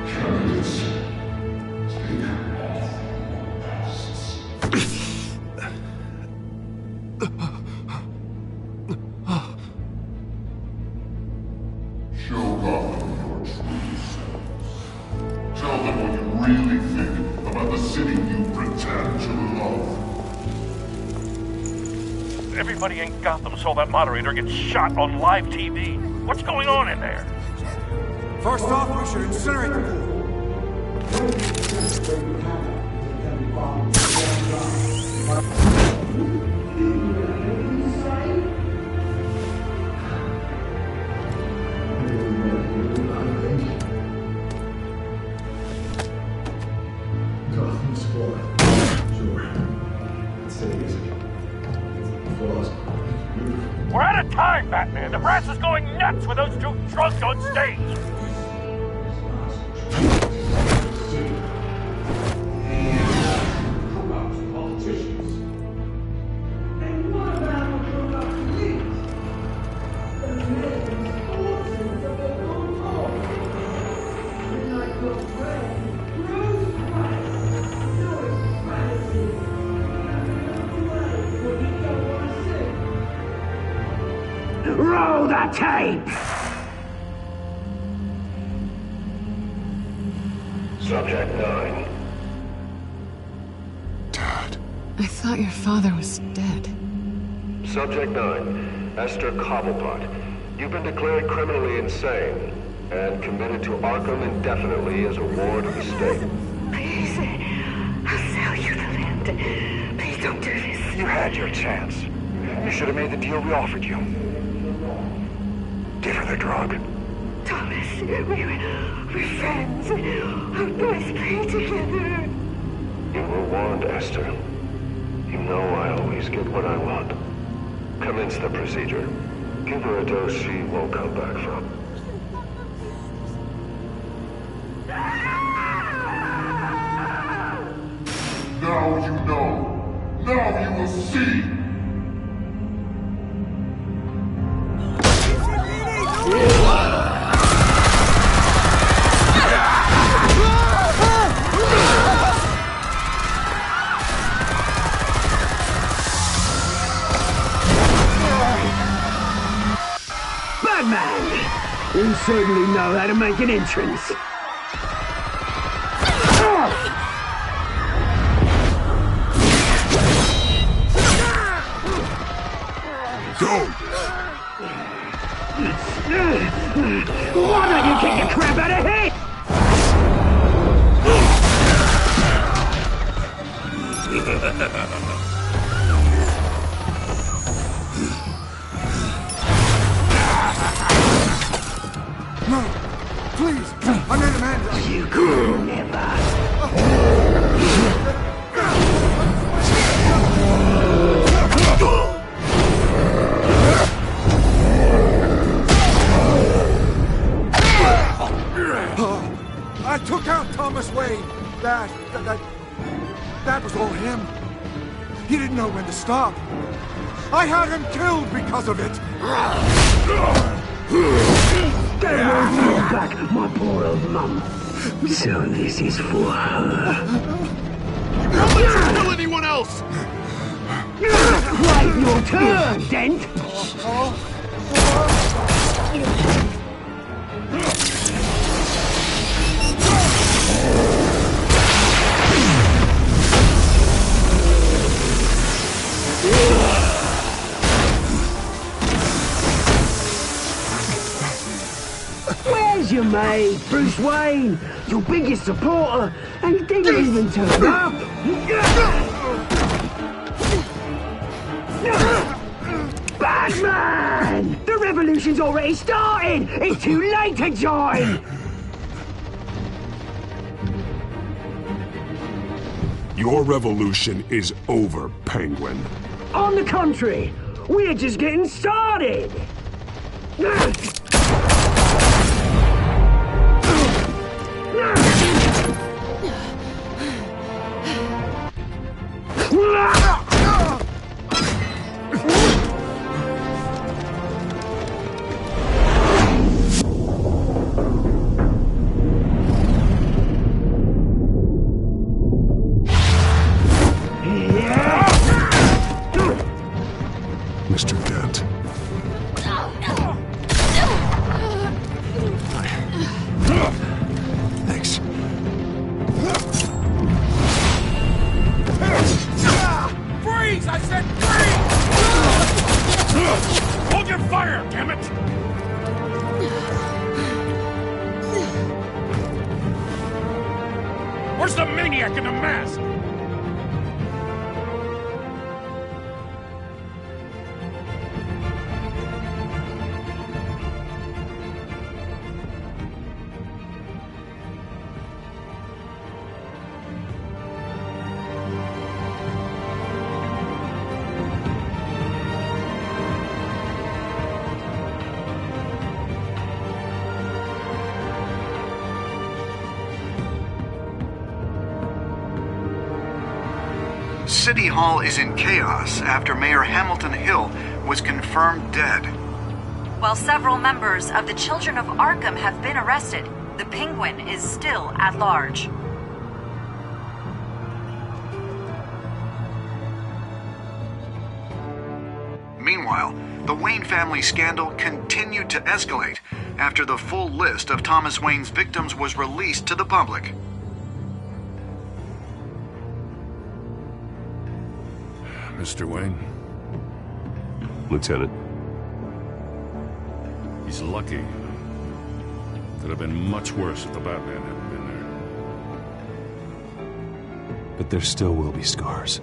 Candidates, take off your masks. Show Gotham your true selves. Tell them what you really think about the city you pretend to love. Everybody in Gotham saw that moderator get shot on live TV. What's going on in there? First off, we should incinerate the pool. Gotham's spoiled. Sure. Let's take it easy. Flaws. We're out of time, Batman. The brass is going nuts with those two drunks on stage. And what about the corrupt police? The men's fortunes of their own home. Like your friend, Bruce Wayne. No extravagance. What you don't want to see. Roll the tape! Subject 9. I thought your father was dead. Subject 9, Esther Cobblepot. You've been declared criminally insane and committed to Arkham indefinitely as a ward of the state. Please, I'll sell you the land. Please don't do this. You had your chance. You should have made the deal we offered you. Give her the drug. Thomas, we're friends. Our boys play together. You were warned, Esther. You know I always get what I want. Commence the procedure. Give her a dose she won't come back from. Now you know. Now you will see. Batman! You certainly know how to make an entrance. Go! Why don't you kick the crap out of here? No! Please! I'm in Amanda! You could never! I took out Thomas Wayne. That was all him. He didn't know when to stop. I had him killed because of it. They won't bring back my poor old mum. So this is for her. Don't let you kill anyone else! Wait your turn, Dent! Where's your mate, Bruce Wayne? Your biggest supporter, and he didn't even turn up! Batman! The revolution's already started! It's too late to join! Your revolution is over, Penguin. On the contrary, we're just getting started! Mr. Dent. Thanks. Freeze! I said freeze! Hold your fire, damn it! Where's the maniac in the mask? City Hall is in chaos after Mayor Hamilton Hill was confirmed dead. While several members of the Children of Arkham have been arrested, the Penguin is still at large. Meanwhile, the Wayne family scandal continued to escalate after the full list of Thomas Wayne's victims was released to the public. Mr. Wayne? Lieutenant. He's lucky. Could have been much worse if the Batman hadn't been there. But there still will be scars.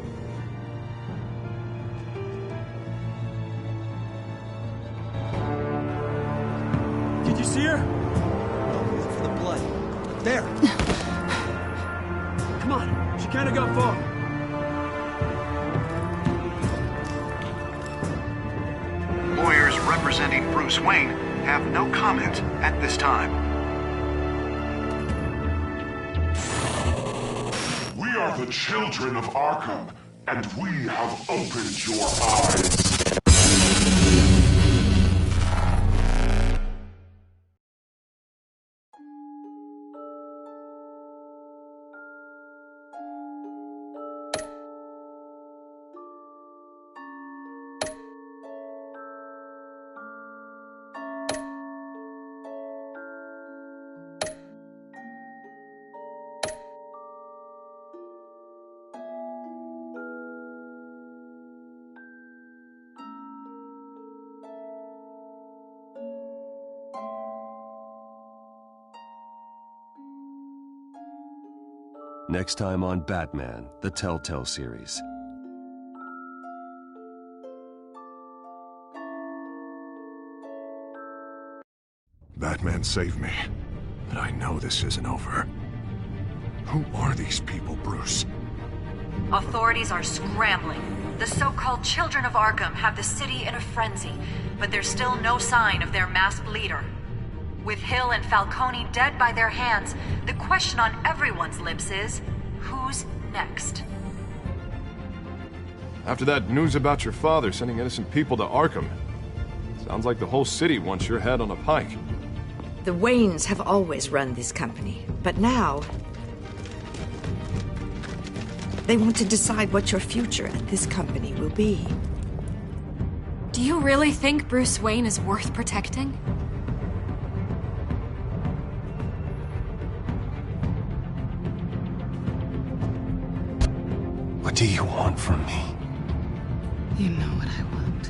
Did you see her? No, look for the blood. There. Come on, she can't have got far. Lawyers representing Bruce Wayne have no comment at this time. We are the children of Arkham, and we have opened your eyes. Next time on Batman, the Telltale series. Batman saved me, but I know this isn't over. Who are these people, Bruce? Authorities are scrambling. The so-called Children of Arkham have the city in a frenzy, but there's still no sign of their masked leader. With Hill and Falcone dead by their hands, the question on everyone's lips is, who's next? After that news about your father sending innocent people to Arkham, sounds like the whole city wants your head on a pike. The Waynes have always run this company, but now they want to decide what your future at this company will be. Do you really think Bruce Wayne is worth protecting? What do you want from me? You know what I want.